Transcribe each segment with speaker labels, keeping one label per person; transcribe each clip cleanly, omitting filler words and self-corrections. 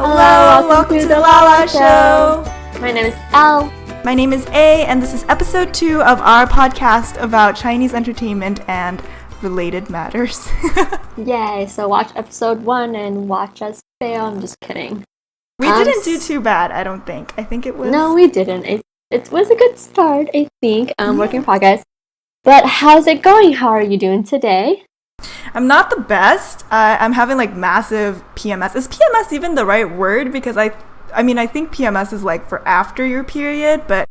Speaker 1: Hello, welcome to the Lala Show.
Speaker 2: My name is Elle.
Speaker 1: My name is A, and this is episode 2 of our podcast about Chinese entertainment and related matters.
Speaker 2: Yay, so watch episode 1 and watch us fail. I'm just kidding.
Speaker 1: We didn't do too bad, I don't think. I think it was...
Speaker 2: No, we didn't. It was a good start, I think. Work in progress. But how's it going? How are you doing today?
Speaker 1: I'm not the best. I'm having like massive PMS. Is PMS even the right word? Because I think PMS is like for after your period, but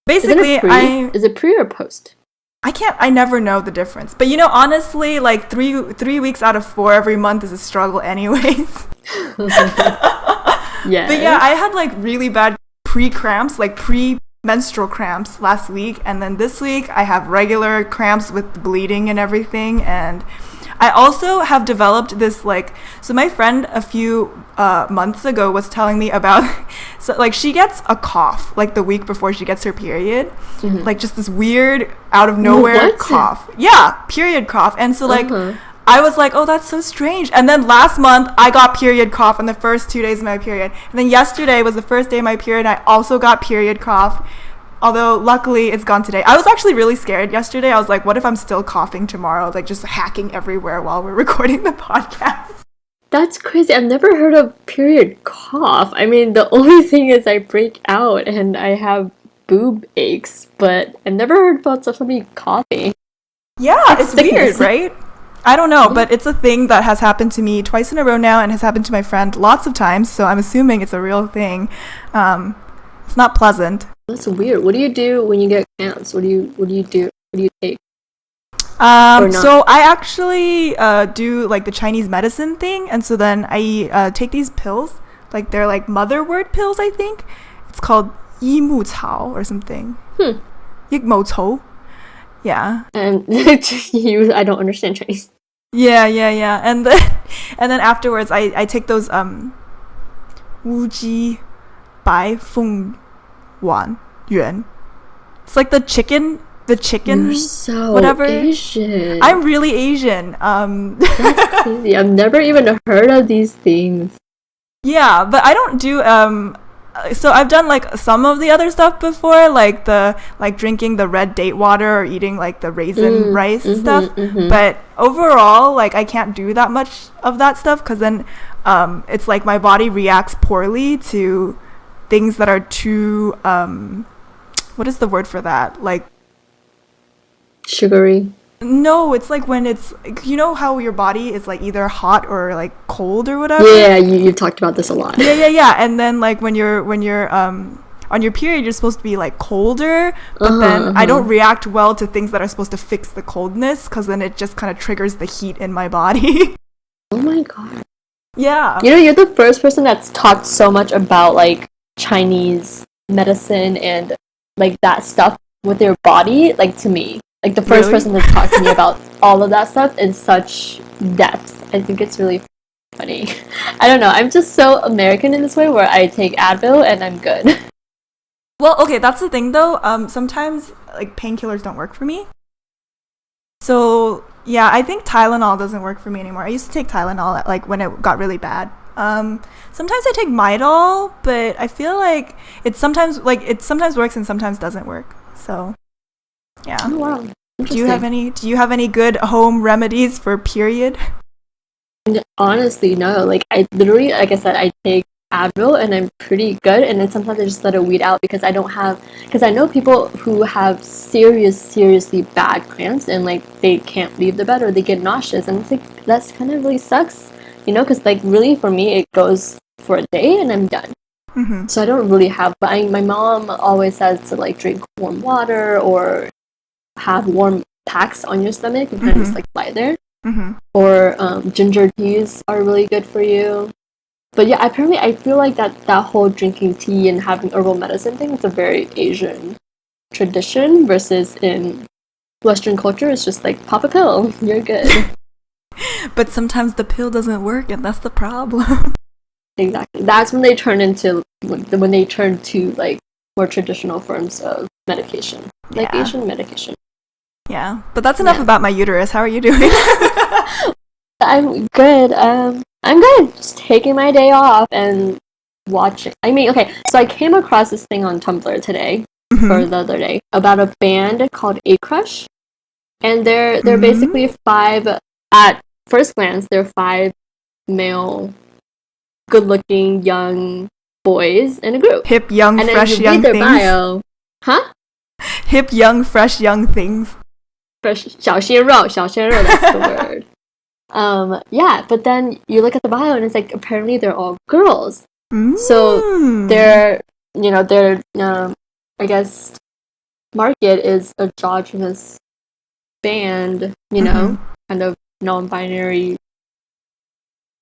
Speaker 1: basically
Speaker 2: is it pre or post?
Speaker 1: I never know the difference. But honestly, like three weeks out of 4 every month is a struggle anyways.
Speaker 2: Yeah.
Speaker 1: But yeah, I had like really bad pre-cramps, like pre-menstrual cramps last week, and then this week I have regular cramps with bleeding and everything, and I also have developed this so my friend a few months ago was telling me about, she gets a cough like the week before she gets her period, like just this weird out of nowhere cough. Yeah, period cough. And so I was like, oh, that's so strange. And then last month I got period cough on the first 2 days of my period. And then yesterday was the first day of my period, and I also got period cough. Although, luckily, it's gone today. I was actually really scared yesterday. I was like, what if I'm still coughing tomorrow? Like, just hacking everywhere while we're recording the podcast.
Speaker 2: That's crazy. I've never heard of period cough. I mean, the only thing is I break out and I have boob aches, but I've never heard about somebody coughing.
Speaker 1: Yeah, it's weird, right? I don't know, but it's a thing that has happened to me twice in a row now and has happened to my friend lots of times, so I'm assuming it's a real thing. It's not pleasant.
Speaker 2: That's weird. What do you do when you get cramps? What do you do? What do you take?
Speaker 1: So I actually do like the Chinese medicine thing, and so then I take these pills. Like they're like motherwort pills, I think. It's called 益母草 or something. 益母草. Yeah.
Speaker 2: And I don't understand Chinese.
Speaker 1: Yeah. And then afterwards I take those 乌鸡白凤丸圆. It's like the chicken
Speaker 2: You're so
Speaker 1: whatever.
Speaker 2: Asian.
Speaker 1: I'm really Asian.
Speaker 2: That's crazy. I've never even heard of these things.
Speaker 1: Yeah, but I don't do so I've done like some of the other stuff before, like drinking the red date water or eating like the raisin rice stuff. But overall, like I can't do that much of that stuff because then it's like my body reacts poorly to things that are too what is the word for that? Like
Speaker 2: sugary.
Speaker 1: No, it's like when it's how your body is like either hot or like cold or whatever.
Speaker 2: Yeah, you've talked about this a lot.
Speaker 1: Yeah. And then like when you're on your period, you're supposed to be like colder, but then I don't react well to things that are supposed to fix the coldness because then it just kind of triggers the heat in my body.
Speaker 2: Oh my god.
Speaker 1: Yeah.
Speaker 2: You're the first person that's talked so much about like Chinese medicine and like that stuff with your body, like to me. Like the first person to talk to me about all of that stuff in such depth. I think it's really funny. I don't know. I'm just so American in this way where I take Advil and I'm good.
Speaker 1: Well, okay, that's the thing though. Sometimes like painkillers don't work for me. So yeah, I think Tylenol doesn't work for me anymore. I used to take Tylenol like when it got really bad. Sometimes I take Midol, but I feel like it sometimes works and sometimes doesn't work. So yeah.
Speaker 2: Oh, wow.
Speaker 1: Do you have any good home remedies for period?
Speaker 2: And honestly, no. Like I literally, like I said, I take Advil and I'm pretty good, and then sometimes I just let it weed out because I know people who have seriously bad cramps and like they can't leave the bed or they get nauseous, and I think that's kind of really sucks, because like really for me it goes for a day and I'm done. So I don't really have, but my mom always says to like drink warm water or have warm packs on your stomach and kind of just like lie there. Or ginger teas are really good for you. But yeah, apparently I feel like that whole drinking tea and having herbal medicine thing is a very Asian tradition versus in Western culture it's just like pop a pill, you're good.
Speaker 1: But sometimes the pill doesn't work and that's the problem.
Speaker 2: Exactly. That's when they turn to like more traditional forms of medication. Like Asian medication.
Speaker 1: Yeah, but that's enough about my uterus. How are you doing?
Speaker 2: I'm good. I'm good. Just taking my day off and watching. I mean, okay, so I came across this thing on Tumblr today, or the other day, about a band called FFC-Acrush. And they're basically five, at first glance, they're five male, good-looking, young boys in a group.
Speaker 1: Hip, young,
Speaker 2: and
Speaker 1: fresh,
Speaker 2: then you
Speaker 1: young
Speaker 2: read their
Speaker 1: things.
Speaker 2: Bio. Huh?
Speaker 1: Hip, young, fresh, young things.
Speaker 2: Fresh, 小鲜肉, that's the word. Yeah, but then you look at the bio and it's like, apparently they're all girls. So their I guess, market is androgynous band, kind of non-binary.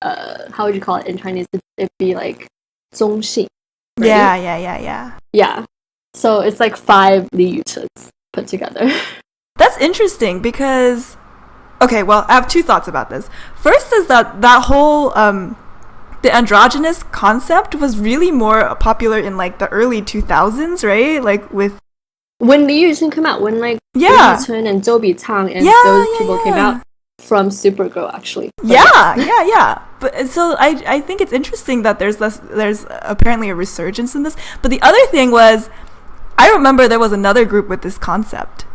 Speaker 2: How would you call it in Chinese? It'd be like 中性, right? Yeah. So it's like 5 Li Yuchuns put together.
Speaker 1: That's interesting because, okay, well, I have 2 thoughts about this. First is that whole the androgynous concept was really more popular in like the early 2000s, right? Like
Speaker 2: when Li Yuchun came out, when like Li Yuchun and Zhou Bicang and those people came out from Supergirl, actually.
Speaker 1: But so I think it's interesting that there's apparently a resurgence in this. But the other thing was, I remember there was another group with this concept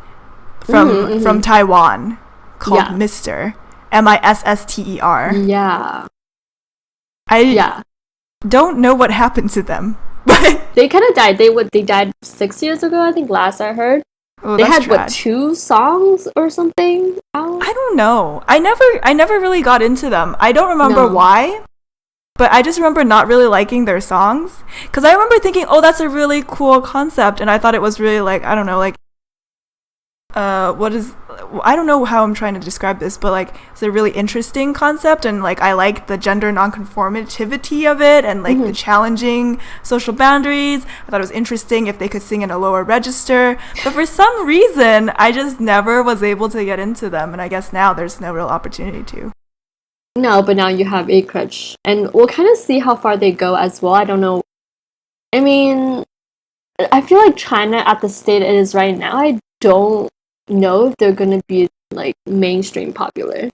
Speaker 1: from Taiwan called Misster, Misster.
Speaker 2: Yeah.
Speaker 1: I don't know what happened to them. But
Speaker 2: they kind of died. They died 6 years ago, I think, last I heard.
Speaker 1: Oh,
Speaker 2: they had 2 songs or something out?
Speaker 1: I don't know. I never really got into them. I don't remember why, but I just remember not really liking their songs. Because I remember thinking, oh, that's a really cool concept, and I thought it was really like, I don't know, like, I don't know how I'm trying to describe this, but like it's a really interesting concept, and like I like the gender nonconformativity of it, and like the challenging social boundaries. I thought it was interesting if they could sing in a lower register, but for some reason I just never was able to get into them, and I guess now there's no real opportunity to.
Speaker 2: No, but now you have FFC-Acrush, and we'll kind of see how far they go as well. I don't know. I mean, I feel like China at the state it is right now, I don't know if they're gonna be like mainstream popular.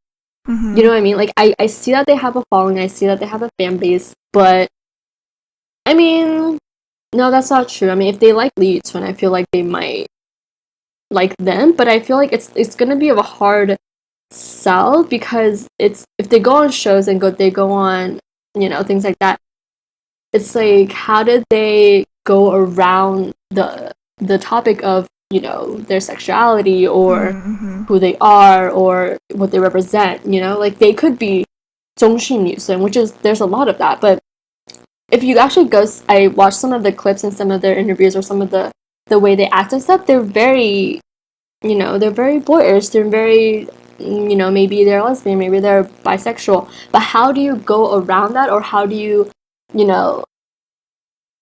Speaker 2: You know what I mean? Like I see that they have a following, I see that they have a fan base, but I mean, no, that's not true. I mean, if they like Li Yuchun, I feel like they might like them, but I feel like it's gonna be a hard sell, because it's, if they go on shows and they go on, things like that, it's like, how did they go around the topic of their sexuality or who they are or what they represent, like they could be 中性女生, which is, there's a lot of that, but if you actually I watched some of the clips and some of their interviews or some of the way they act and stuff, they're very, they're very boyish, they're very, maybe they're lesbian, maybe they're bisexual, but how do you go around that, or how do you,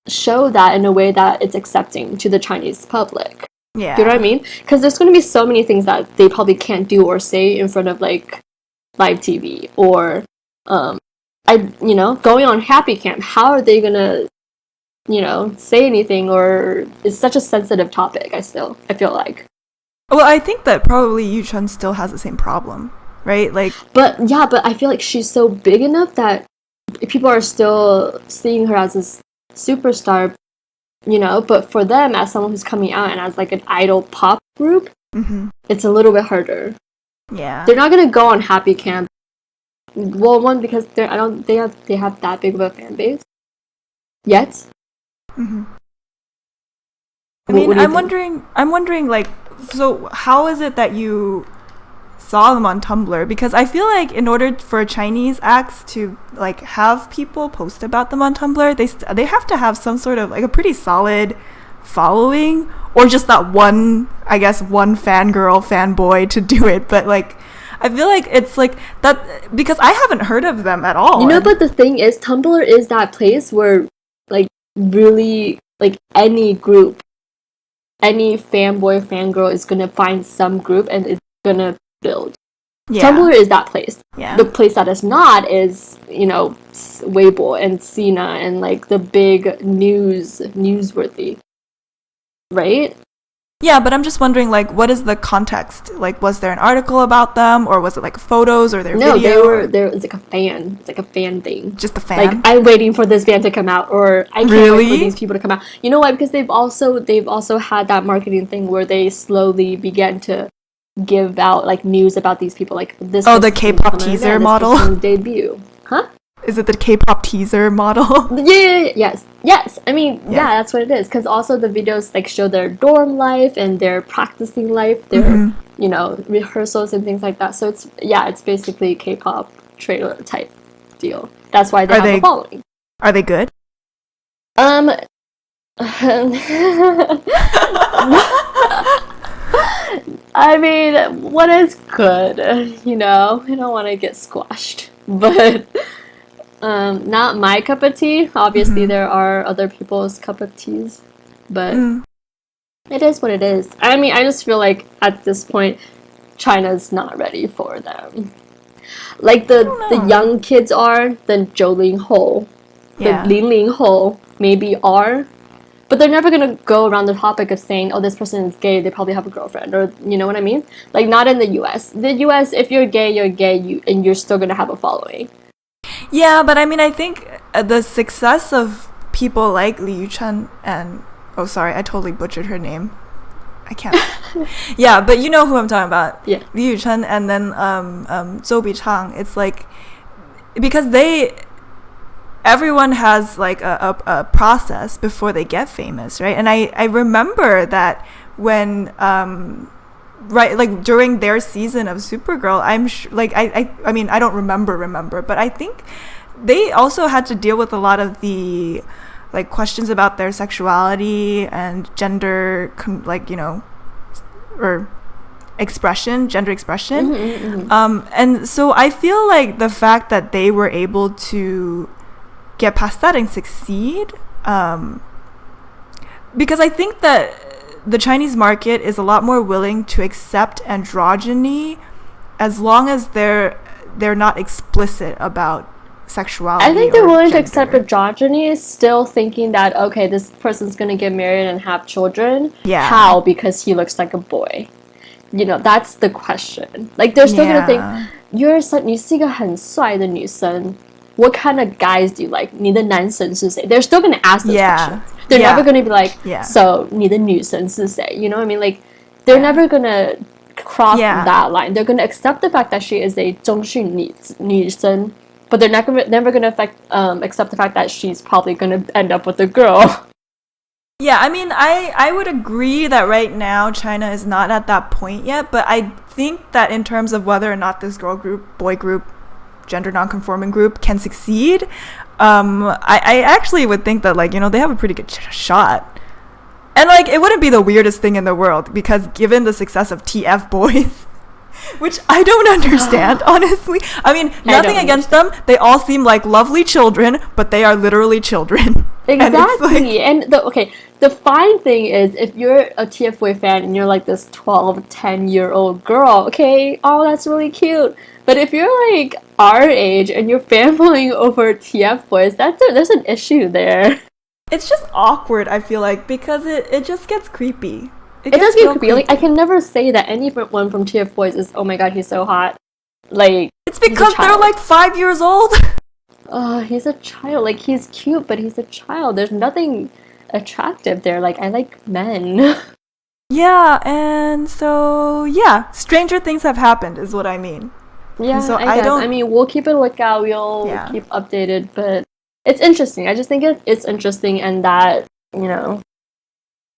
Speaker 2: show that in a way that it's accepting to the Chinese public?
Speaker 1: Yeah.
Speaker 2: You know what I mean? Because there's going to be so many things that they probably can't do or say in front of like live TV, or going on Happy Camp. How are they gonna say anything? Or it's such a sensitive topic. I feel like.
Speaker 1: Well, I think that probably Yuchun still has the same problem, right? Like,
Speaker 2: but I feel like she's so big enough that people are still seeing her as a superstar. But for them, as someone who's coming out and as like an idol pop group, it's a little bit harder.
Speaker 1: Yeah,
Speaker 2: they're not gonna go on Happy Camp. Well, one, because they have that big of a fan base yet.
Speaker 1: I mean, I'm wondering, like, so how is it that you saw them on Tumblr? Because I feel like in order for Chinese acts to like have people post about them on Tumblr, they have to have some sort of like a pretty solid following, or just that one fangirl, fanboy to do it. But like, I feel like it's like that because I haven't heard of them at all.
Speaker 2: But the thing is, Tumblr is that place where like really like any group, any fanboy, fangirl is gonna find some group and it's gonna build. Yeah. Tumblr is that place.
Speaker 1: Yeah.
Speaker 2: The place that is not is, Weibo and Sina and like the big newsworthy, right?
Speaker 1: Yeah, but I'm just wondering, like, what is the context? Like, was there an article about them, or was it like photos or their video?
Speaker 2: No, there was like a fan. It's like a fan thing.
Speaker 1: Just a fan.
Speaker 2: Like, I'm waiting for this fan to come out, or I can't wait for these people to come out. You know why? Because they've also had that marketing thing where they slowly began to give out like news about these people, like this.
Speaker 1: Oh, the K-pop teaser model
Speaker 2: debut, huh?
Speaker 1: Is it the K-pop teaser model?
Speaker 2: Yes. I mean, yeah, that's what it is. Because also the videos like show their dorm life and their practicing life, their you know, rehearsals and things like that. So it's basically K-pop trailer type deal. That's why they have a following.
Speaker 1: Are they good?
Speaker 2: I mean, what is good? You know, I don't want to get squashed, but. Not my cup of tea. Obviously, there are other people's cup of teas, but it is what it is. I mean, I just feel like at this point, China's not ready for them. Like the young kids are, the Zhou Ling Ho, the Lin Ling Ho maybe are, but they're never gonna go around the topic of saying, "Oh, this person is gay. They probably have a girlfriend," or you know what I mean? Like not in the U.S. The U.S. If you're gay, and you're still gonna have a following.
Speaker 1: Yeah, but I mean, I think the success of people like Yuchun and oh, sorry, I totally butchered her name. I can't. Yeah, but you know who I'm talking about.
Speaker 2: Yeah,
Speaker 1: Yuchun and then Zhou Bichang. It's like because everyone has like a process before they get famous, right? And I remember that when right, like during their season of Supergirl, I'm sure, like I mean I don't remember, but I think they also had to deal with a lot of the like questions about their sexuality and gender, like you know, or gender expression, and so I feel like the fact that they were able to get past that and succeed, because I think that the Chinese market is a lot more willing to accept androgyny as long as they're not explicit about sexuality.
Speaker 2: I think they're willing
Speaker 1: gender.
Speaker 2: to accept androgyny, still thinking that okay, this person's gonna get married and have children.
Speaker 1: Yeah.
Speaker 2: How? Because he looks like a boy. You know, that's the question. Like they're still gonna think你是一个很帅的女生. What kind of guys do you like? 你的男神是谁? They're still gonna ask those questions. They're never gonna be like, so 你的女神是谁? You know what I mean? Like, they're never gonna cross that line. They're gonna accept the fact that she is a 中训女生, but they're never gonna accept the fact that she's probably gonna end up with a girl.
Speaker 1: Yeah, I mean, I would agree that right now China is not at that point yet, but I think that in terms of whether or not this girl group, boy group, gender non-conforming group can succeed, I actually would think that, like, you know, they have a pretty good shot. And, like, it wouldn't be the weirdest thing in the world, because given the success of TF boys, which I don't understand, honestly. I mean, nothing against them. They all seem like lovely children, but they are literally children.
Speaker 2: Exactly. And the fine thing is, if you're a TF boy fan and you're like this 12, 10-year-old girl, okay, oh, that's really cute. But if you're like our age and you're fanboying over TF boys, there's an issue there.
Speaker 1: It's just awkward, I feel like, because it just gets creepy.
Speaker 2: It does get creepy. Like, I can never say that anyone from TF boys is, oh my god, he's so hot. Like,
Speaker 1: it's because they're like 5 years old.
Speaker 2: Oh, he's a child. Like, he's cute, but he's a child. There's nothing attractive there. Like, I like men.
Speaker 1: Yeah, and so, yeah, stranger things have happened is what I mean.
Speaker 2: Yeah, so I guess. I mean, we'll keep a lookout. We'll keep updated, but it's interesting. I just think it's interesting, and that, you know,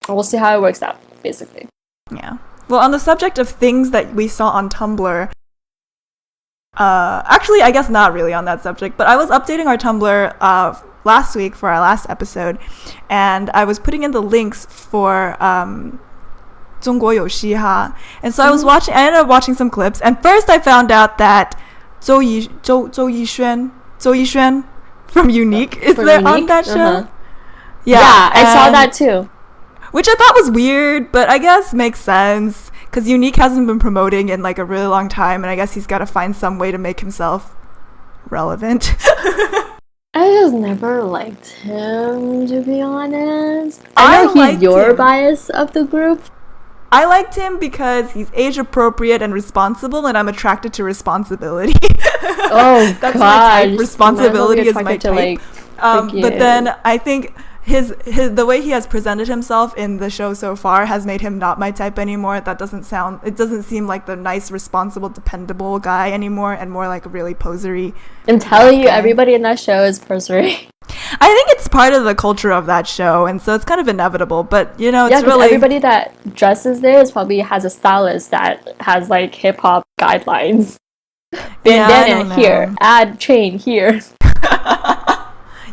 Speaker 2: we'll see how it works out, basically.
Speaker 1: Yeah. Well, on the subject of things that we saw on Tumblr, actually, I guess not really on that subject, but I was updating our Tumblr last week for our last episode, and I was putting in the links for 中国有嘻哈, and so I ended up watching some clips, and first I found out that 周艺轩 from Unique is there on that show.
Speaker 2: Yeah, I saw that too.
Speaker 1: Which I thought was weird, but I guess makes sense, because Unique hasn't been promoting in like a really long time, and I guess he's got to find some way to make himself relevant.
Speaker 2: I just never liked him, to be honest. I know he's your bias of the group.
Speaker 1: I liked him because he's age appropriate and responsible, and I'm attracted to responsibility.
Speaker 2: Oh,
Speaker 1: That's
Speaker 2: gosh.
Speaker 1: my type. Responsibility is my
Speaker 2: To,
Speaker 1: type. But then I think his the way he has presented himself in the show so far has made him not my type anymore. It doesn't seem like the nice, responsible, dependable guy anymore, and more like a really posery.
Speaker 2: I'm telling you, everybody in that show is posery.
Speaker 1: I think it's part of the culture of that show, and so it's kind of inevitable. But you know, it's really
Speaker 2: everybody that dresses there probably has a stylist that has like hip hop guidelines. Bandana here, add chain here.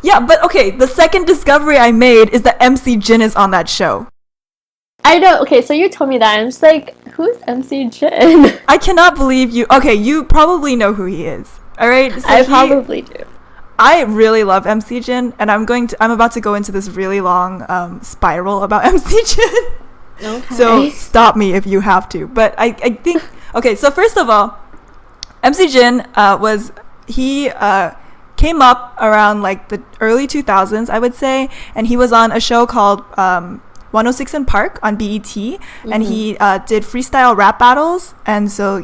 Speaker 1: Yeah, but okay, the second discovery I made is that MC Jin is on that show.
Speaker 2: I know. Okay, so you told me that. I'm just like, who's MC Jin?
Speaker 1: I cannot believe you. Okay, you probably know who he is. All right, so
Speaker 2: I probably do.
Speaker 1: I really love MC Jin, and I'm about to go into this really long spiral about MC Jin.
Speaker 2: Okay.
Speaker 1: So stop me if you have to. But I think okay. So first of all, MC Jin came up around like the early 2000s, I would say, and he was on a show called 106 in Park on BET, and he did freestyle rap battles, and so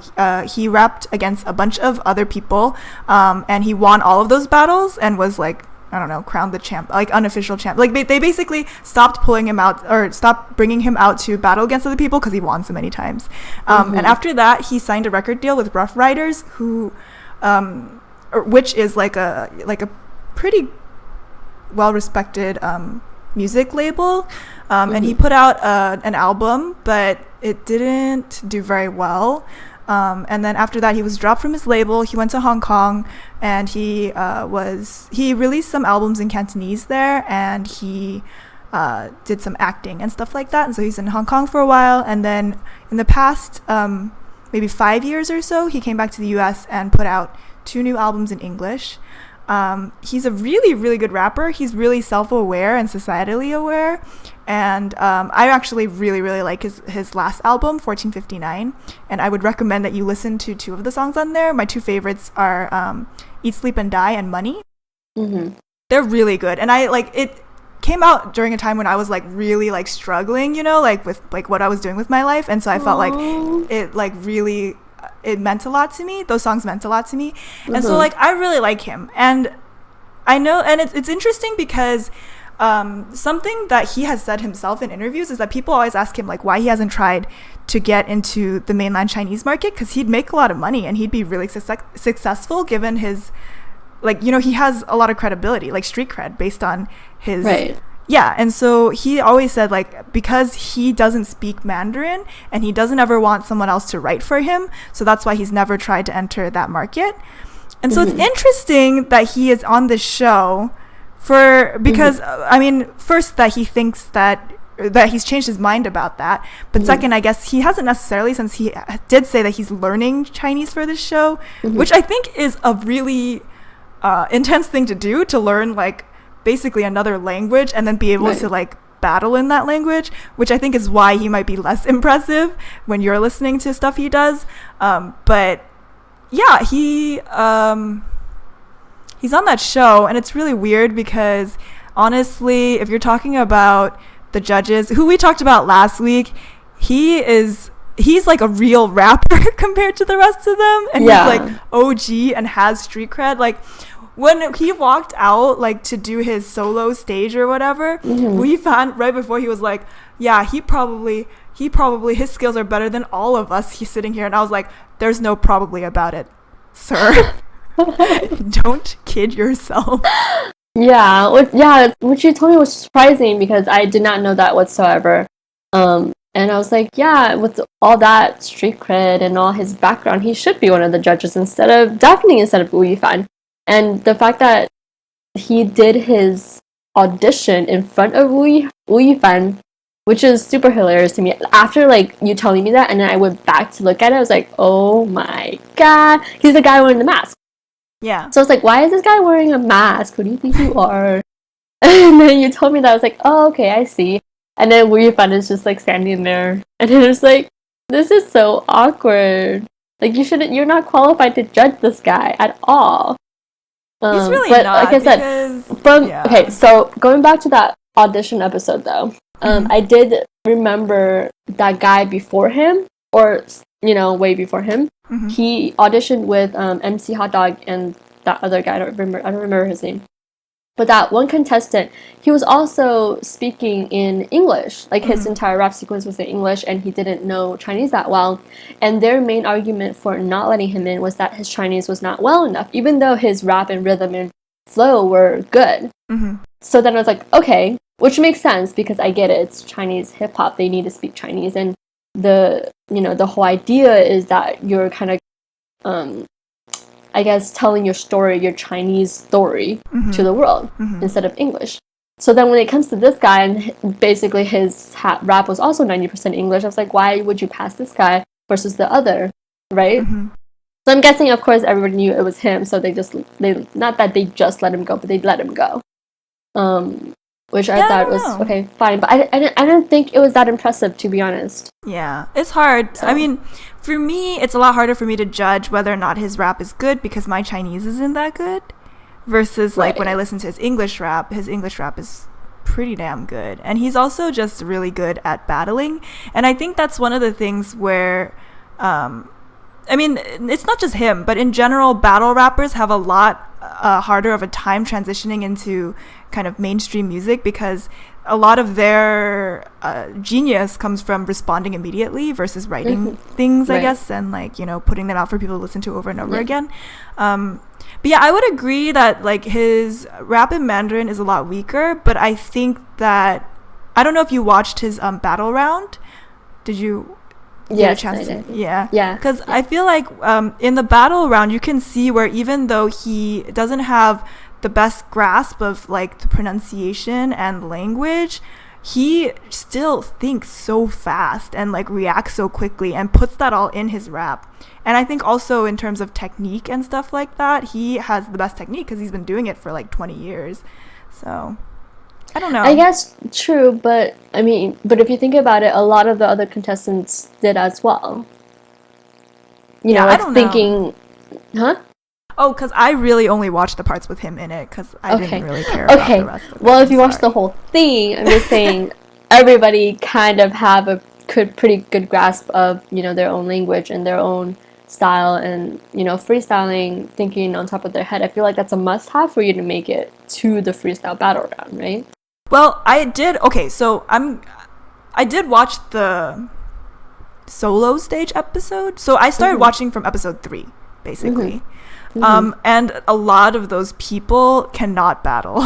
Speaker 1: he rapped against a bunch of other people, and he won all of those battles and was like, I don't know, crowned the champ, like unofficial champ. Like they basically stopped pulling him out or stopped bringing him out to battle against other people because he won so many times. And after that, he signed a record deal with Rough Riders, which is like a pretty well-respected music label, and he put out an album, but it didn't do very well. And then after that, he was dropped from his label. He went to Hong Kong, and he released some albums in Cantonese there, and he did some acting and stuff like that. And so he's in Hong Kong for a while, and then in the past maybe 5 years or so, he came back to the US and put out 2 new albums in English. He's a really, really good rapper. He's really self-aware and societally aware. And I actually really, really like his last album, 1459. And I would recommend that you listen to 2 of the songs on there. My 2 favorites are Eat, Sleep, and Die and Money.
Speaker 2: Mm-hmm.
Speaker 1: They're really good. And it came out during a time when I was like really like struggling, you know, like with like what I was doing with my life. And so I felt like it like really... it meant a lot to me. Those songs meant a lot to me. And so like I really like him, and I know, and it's interesting because something that he has said himself in interviews is that people always ask him like why he hasn't tried to get into the mainland Chinese market, because he'd make a lot of money and he'd be really successful given his, like, you know, he has a lot of credibility, like street cred based on his Yeah, and so he always said, like, because he doesn't speak Mandarin and he doesn't ever want someone else to write for him, so that's why he's never tried to enter that market. And so it's interesting that he is on this show because I mean, first that he thinks that he's changed his mind about that, but second, I guess he hasn't necessarily, since he did say that he's learning Chinese for this show, which I think is a really intense thing to do, to learn like basically another language and then be able to like battle in that language, which I think is why he might be less impressive when you're listening to stuff he does. But yeah, he's on that show, and it's really weird because honestly, if you're talking about the judges who we talked about last week, he's like a real rapper compared to the rest of them, and he's like OG and has street cred. Like when he walked out like to do his solo stage or whatever, we found right before he was like, yeah, he probably his skills are better than all of us. He's sitting here, and I was like, there's no probably about it, sir. Don't kid yourself.
Speaker 2: What you told me was surprising because I did not know that whatsoever. And I was like, yeah, with all that street cred and all his background, he should be one of the judges instead of Wu Yifan. And the fact that he did his audition in front of Wu Yifan, which is super hilarious to me. After like you telling me that, and then I went back to look at it, I was like, oh my god, he's the guy wearing the mask.
Speaker 1: Yeah.
Speaker 2: So I was like, why is this guy wearing a mask? Who do you think you are? And then you told me that, I was like, oh, okay, I see. And then Wu Yifan is just like standing there, and then it's like, this is so awkward. Like you're not qualified to judge this guy at all.
Speaker 1: He's really
Speaker 2: but
Speaker 1: not.
Speaker 2: Like I said, okay, so going back to that audition episode though, I did remember that guy before him, or way before him. He auditioned with MC Hot Dog and that other guy. I don't remember his name. But that one contestant, he was also speaking in English. Like his entire rap sequence was in English, and he didn't know Chinese that well. And their main argument for not letting him in was that his Chinese was not well enough, even though his rap and rhythm and flow were good. So then I was like, okay, which makes sense because I get it. It's Chinese hip hop. They need to speak Chinese, and the whole idea is that you're kind of I guess telling your story, your Chinese story to the world instead of English. So then when it comes to this guy, and basically his rap was also 90% English, I was like, why would you pass this guy versus the other, right? So I'm guessing, of course, everybody knew it was him, so they not that they just let him go, but they let him go. Which I thought was, okay, fine. But I don't think it was that impressive, to be honest.
Speaker 1: Yeah, it's hard. So. I mean, for me, it's a lot harder for me to judge whether or not his rap is good because my Chinese isn't that good. Versus, like, when I listen to his English rap is pretty damn good. And he's also just really good at battling. And I think that's one of the things where... I mean, it's not just him, but in general, battle rappers have a lot harder of a time transitioning into kind of mainstream music because a lot of their genius comes from responding immediately versus writing things, I guess, and like, putting them out for people to listen to over and over again. But yeah, I would agree that like his rap in Mandarin is a lot weaker, but I think that, I don't know if you watched his battle round. Did you...
Speaker 2: Yes, I did.
Speaker 1: Yeah. Because I feel like in the battle round, you can see where even though he doesn't have the best grasp of like the pronunciation and language, he still thinks so fast and like reacts so quickly and puts that all in his rap. And I think also in terms of technique and stuff like that, he has the best technique because he's been doing it for like 20 years. So... I don't know.
Speaker 2: I guess true, but I mean, if you think about it, a lot of the other contestants did as well.
Speaker 1: I don't
Speaker 2: know. Huh?
Speaker 1: Oh, because I really only watched the parts with him in it because I didn't really care about the rest of it.
Speaker 2: Well, if you watch the whole thing, I'm just saying everybody kind of have a pretty good grasp of, their own language and their own style and, freestyling, thinking on top of their head. I feel like that's a must-have for you to make it to the freestyle battle round, right?
Speaker 1: Well, I did watch the solo stage episode. So I started watching from episode 3, basically. And a lot of those people cannot battle.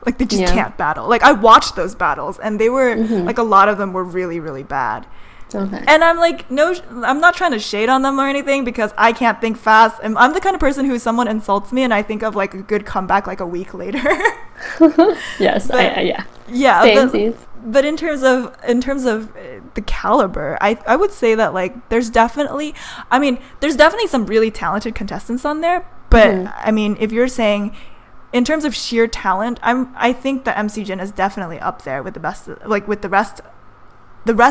Speaker 1: Like, they just can't battle. Like, I watched those battles, and they were, like, a lot of them were really, really bad.
Speaker 2: Okay.
Speaker 1: And I'm like, no, I'm not trying to shade on them or anything because I can't think fast. And I'm the kind of person who someone insults me and I think of like a good comeback like a week later.
Speaker 2: Yes,
Speaker 1: yeah. But in terms of the caliber, I would say that like there's definitely some really talented contestants on there. But I mean, if you're saying in terms of sheer talent, I think that MC Jin is definitely up there with the best, like with the rest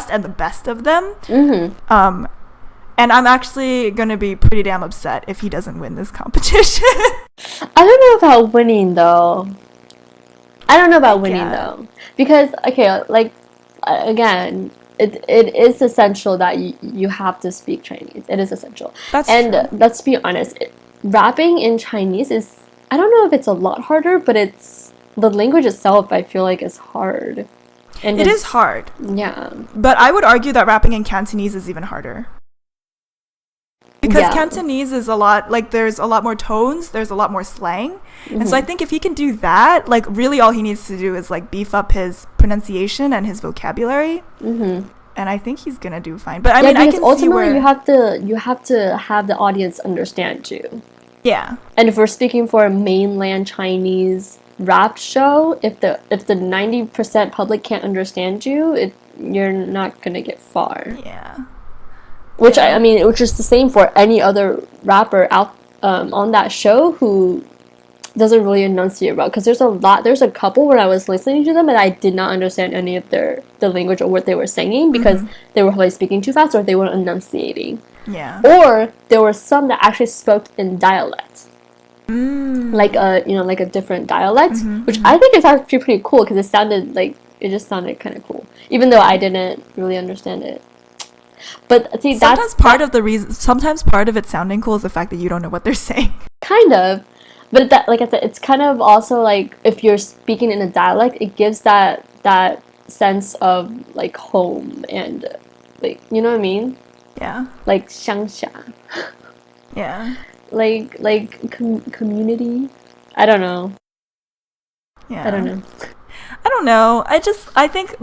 Speaker 1: and the best of them. And I'm actually gonna be pretty damn upset if he doesn't win this competition.
Speaker 2: I don't know about winning though. Because okay, like again, it is essential that you have to speak Chinese. It is essential. That's true. Let's be honest, rapping in Chinese is, I don't know if it's a lot harder, but it's the language itself I feel like is hard. And
Speaker 1: it is hard.
Speaker 2: Yeah.
Speaker 1: But I would argue that rapping in Cantonese is even harder. Because Cantonese is a lot, like, there's a lot more tones, there's a lot more slang. And so I think if he can do that, like, really all he needs to do is, like, beef up his pronunciation and his vocabulary. And I think he's going to do fine. But, I mean, I can see where...
Speaker 2: you have to have the audience understand you.
Speaker 1: Yeah.
Speaker 2: And if we're speaking for a mainland Chinese rap show, if the 90% public can't understand you, you're not gonna get far.
Speaker 1: Yeah.
Speaker 2: Which which is the same for any other rapper out on that show who doesn't really enunciate well. Because there's a couple where I was listening to them and I did not understand any of the language or what they were singing because they were probably speaking too fast or they weren't enunciating.
Speaker 1: Yeah.
Speaker 2: Or there were some that actually spoke in dialect. Like a different dialect, which I think is actually pretty cool because it sounded like it just sounded kind of cool, even though I didn't really understand it. But see,
Speaker 1: sometimes part of the reason, sometimes part of it sounding cool is the fact that you don't know what they're saying.
Speaker 2: Kind of, but that, like I said, it's kind of also like if you're speaking in a dialect, it gives that sense of like home and like, you know what I mean?
Speaker 1: Yeah.
Speaker 2: Like 乡下.
Speaker 1: Yeah.
Speaker 2: Like community. I don't know.
Speaker 1: Yeah.
Speaker 2: I don't know.
Speaker 1: I think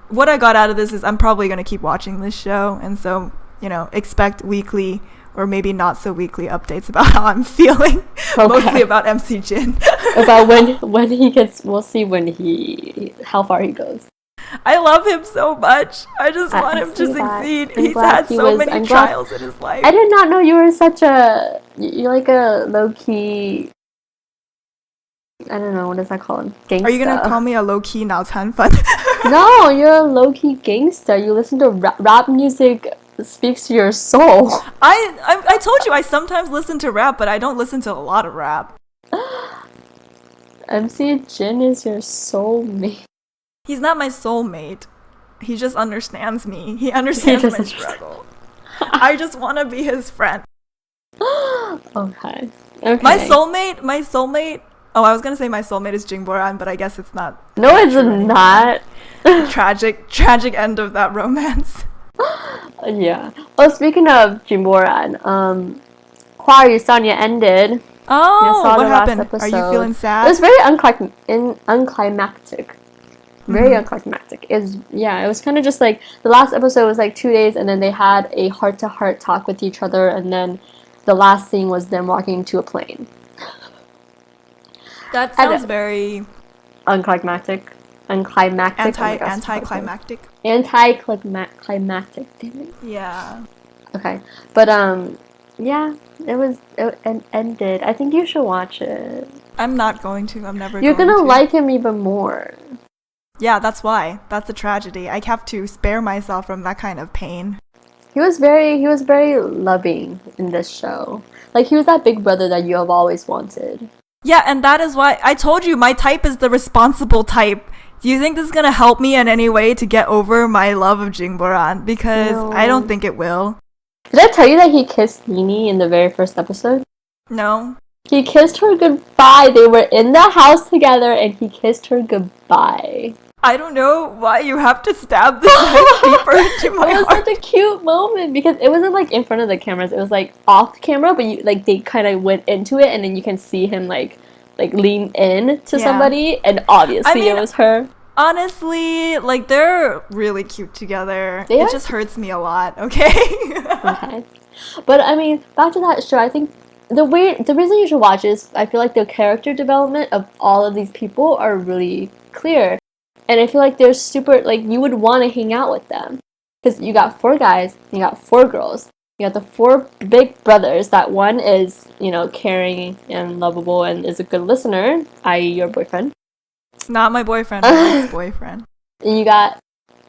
Speaker 1: what I got out of this is I'm probably going to keep watching this show, and so, you know, expect weekly or maybe not so weekly updates about how I'm feeling. Okay. Mostly about MC Jin.
Speaker 2: About when he gets, we'll see how far he goes.
Speaker 1: I love him so much. I just want him to succeed. He's had so many trials in his life.
Speaker 2: I did not know you were you're like a low-key, I don't know, what does that called? Gangsta.
Speaker 1: Are you going to call me a low-key 脑残粉?
Speaker 2: No, you're a low-key gangster. You listen to rap music speaks to your soul.
Speaker 1: I told you I sometimes listen to rap, but I don't listen to a lot of rap.
Speaker 2: MC Jin is your soulmate.
Speaker 1: He's not my soulmate. He just understands me. He understands my struggle. I just want to be his friend.
Speaker 2: Okay.
Speaker 1: My soulmate. Oh, I was gonna say my soulmate is Jingboran, but I guess it's not.
Speaker 2: No, it's not.
Speaker 1: Tragic end of that romance.
Speaker 2: Yeah. Well, speaking of Jingboran, 花儿与少年 ended.
Speaker 1: Oh, what happened? Are you feeling sad?
Speaker 2: It was very unclimactic. Very unclimactic. It was kind of just like the last episode was like 2 days, and then they had a heart-to-heart talk with each other, and then the last scene was them walking to a plane.
Speaker 1: That sounds very
Speaker 2: unclimactic. Anticlimactic. Anticlimactic. Damn it.
Speaker 1: Yeah.
Speaker 2: Okay, but yeah, it ended. I think you should watch it.
Speaker 1: I'm not going to. I'm never.
Speaker 2: You're gonna like him even more.
Speaker 1: Yeah, that's why. That's a tragedy. I have to spare myself from that kind of pain.
Speaker 2: He was very loving in this show. Like, he was that big brother that you have always wanted.
Speaker 1: Yeah, and that is why I told you my type is the responsible type. Do you think this is gonna help me in any way to get over my love of Jingboran? Because no. I don't think it will.
Speaker 2: Did I tell you that he kissed Nini in the very first episode?
Speaker 1: No.
Speaker 2: He kissed her goodbye. They were in the house together and he kissed her goodbye.
Speaker 1: I don't know why you have to stab this knife deeper into my heart.
Speaker 2: It was such a cute moment because it wasn't like in front of the cameras. It was like off camera, but they kind of went into it, and then you can see him like lean in to somebody, and obviously it was her.
Speaker 1: Honestly, like, they're really cute together. It just hurts me a lot. Okay.
Speaker 2: Okay. But I mean, back to that show. I think the reason you should watch is I feel like the character development of all of these people are really clear. And I feel like they're super, like, you would want to hang out with them. Because you got 4 guys, you got 4 girls. You got the 4 big brothers. That one is, you know, caring and lovable and is a good listener, i.e. your boyfriend.
Speaker 1: Not my boyfriend, my ex-boyfriend.
Speaker 2: And you got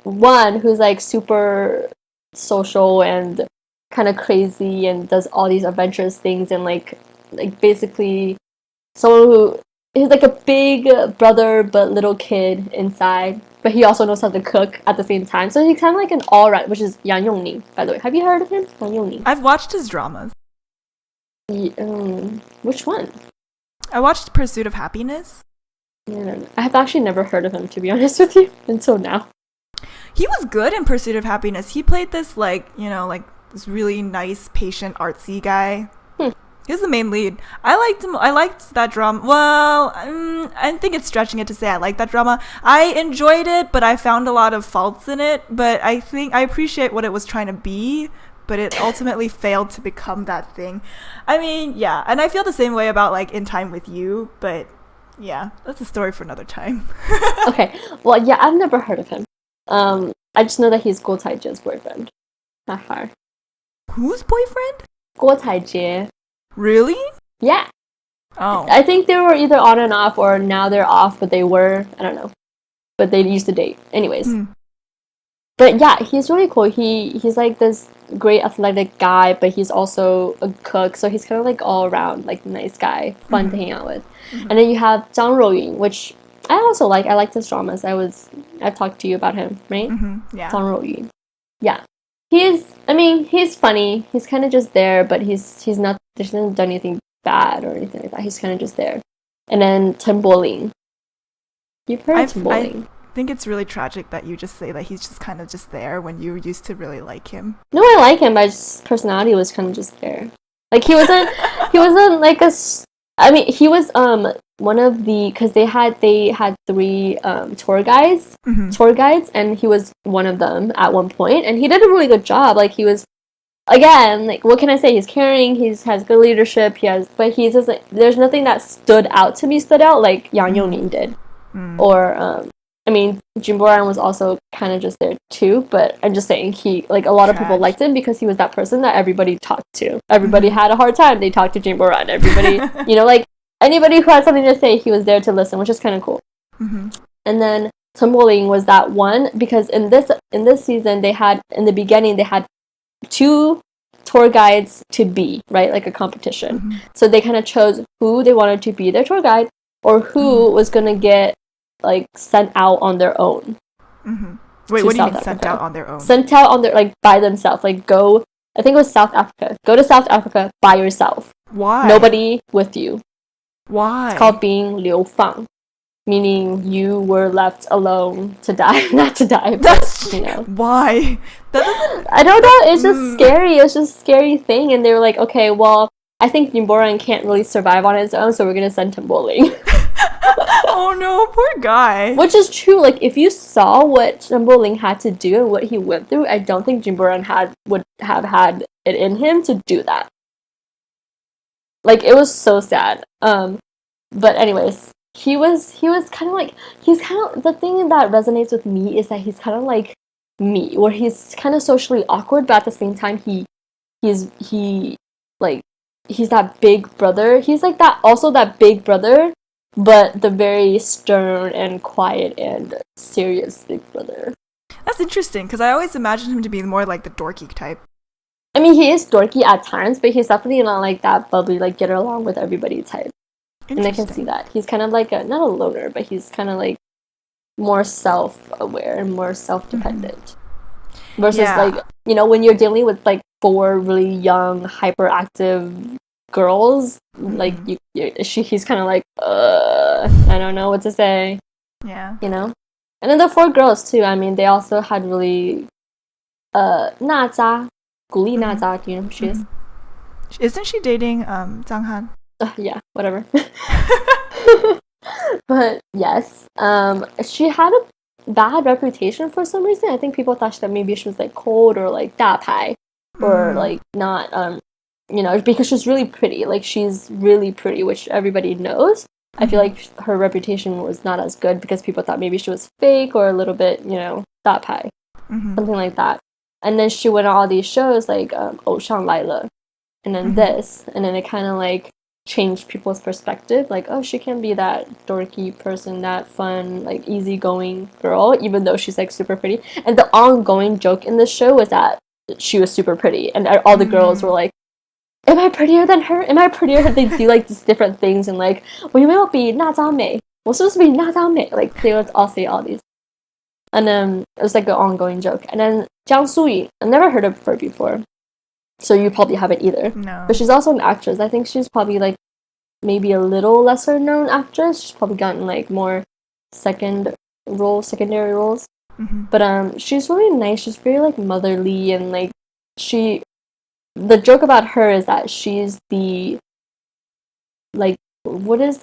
Speaker 2: one who's, like, super social and kind of crazy and does all these adventurous things and, like basically someone who... He's like a big brother but little kid inside, but he also knows how to cook at the same time. So he's kind of like an all-round, which is Yang Yongning, by the way. Have you heard of him? Yang Yongning.
Speaker 1: I've watched his dramas.
Speaker 2: Which one?
Speaker 1: I watched Pursuit of Happiness.
Speaker 2: Yeah, I have actually never heard of him, to be honest with you, until now.
Speaker 1: He was good in Pursuit of Happiness. He played this, like, you know, like this really nice, patient, artsy guy. He was the main lead. I liked him. I liked that drama. Well, I think it's stretching it to say I liked that drama. I enjoyed it, but I found a lot of faults in it. But I think I appreciate what it was trying to be, but it ultimately failed to become that thing. I mean, yeah. And I feel the same way about, like, In Time With You, but yeah, that's a story for another time.
Speaker 2: Okay. Well, yeah, I've never heard of him. I just know that he's Guo Taijie's boyfriend. Haha.
Speaker 1: Whose boyfriend?
Speaker 2: Guo Taijie.
Speaker 1: Really?
Speaker 2: Yeah.
Speaker 1: Oh.
Speaker 2: I think they were either on and off, or now they're off, but they were, I don't know. But they used to date. Anyways. But yeah, he's really cool. He's like this great athletic guy, but he's also a cook, so he's kind of like all around, like, nice guy, fun to hang out with. And then you have Zhang Rouying, which I liked his dramas. I've talked to you about him, right?
Speaker 1: Yeah.
Speaker 2: Zhang Ruoyu. Yeah. He's funny. He's kind of just there, but he's not, he hasn't done anything bad or anything like that. He's kind of just there. And then Chen Boling. You've heard of Chen Boling.
Speaker 1: I think it's really tragic that you just say that he's just kind of just there when you used to really like him.
Speaker 2: No, I like him, but his personality was kind of just there. Like, he wasn't like he was one of the, because they had 3 tour guides, and he was one of them at one point, and he did a really good job. Like, he was, again, like, what can I say? He's caring, he has good leadership, but he's just like, there's nothing that stood out like Yang Yongning did. Or Jim Boran was also kind of just there too, but I'm just saying, he, like, a lot of people liked him because he was that person that everybody talked to. Everybody had a hard time, they talked to Jim Boran. Everybody, like, anybody who had something to say, he was there to listen, which is kind of cool. And then Chen Boling was that one, because in this season, in the beginning they had 2 tour guides to be, right, like a competition. So they kind of chose who they wanted to be their tour guide, or who was gonna get, like, sent out on their own.
Speaker 1: Wait, what do you mean sent out on their own? Sent
Speaker 2: out on their, like, by themselves. Like, go, I think it was South Africa. Go to South Africa by yourself.
Speaker 1: Why?
Speaker 2: Nobody with you.
Speaker 1: Why?
Speaker 2: It's called being 流放, meaning you were left alone to die. Not to die, but,
Speaker 1: Why? That doesn't...
Speaker 2: I don't know, it's just scary. It's just a scary thing. And they were like, okay, well, I think Yimboran can't really survive on his own, so we're gonna send him Boling.
Speaker 1: Oh no, poor guy.
Speaker 2: Which is true. Like, if you saw what Chen Boling had to do and what he went through, I don't think Jimboran would have had it in him to do that. Like, it was so sad. But anyways, he was kind of like, the thing that resonates with me is that he's kind of like me, where he's kind of socially awkward, but at the same time he's that big brother. He's like that big brother, but the very stern and quiet and serious big brother.
Speaker 1: That's interesting, because I always imagined him to be more like the dorky type.
Speaker 2: I mean, he is dorky at times, but he's definitely not like that bubbly, like, get along with everybody type. And I can see that. He's kind of like not a loner, but he's kind of like more self-aware and more self-dependent. Versus, like, when you're dealing with, like, 4 really young, hyperactive girls, like, he's kind of like, I don't know what to say.
Speaker 1: Yeah.
Speaker 2: And then the 4 girls too. I mean, they also had really Na Zha, Gu Li Na Zha, do you know who she is?
Speaker 1: Isn't she dating Zhang Han?
Speaker 2: Yeah, whatever. But yes, she had a bad reputation for some reason. I think people thought that maybe she was, like, cold or, like, 大牌, or like not because she's really pretty. Like, she's really pretty, which everybody knows. I feel like her reputation was not as good because people thought maybe she was fake or a little bit, 大牌, something like that. And then she went on all these shows like 偶像来了, and then this, and then it kind of like changed people's perspective. Like, oh, she can be that dorky person, that fun, like, easygoing girl, even though she's, like, super pretty. And the ongoing joke in this show was that she was super pretty, and all the girls were like, am I prettier than her? Am I prettier? They do, like, these different things, and, like, 我有没有比那张美? 我是不是比那张美? Like, they would all say all these. And then it was, like, an ongoing joke. And then Jiang Suyi, I've never heard of her before, so you probably haven't either.
Speaker 1: No.
Speaker 2: But she's also an actress. I think she's probably, like, maybe a little lesser known actress. She's probably gotten, like, more secondary roles. But she's really nice. She's very, like, motherly, and, like, the joke about her is that she's the, like, what is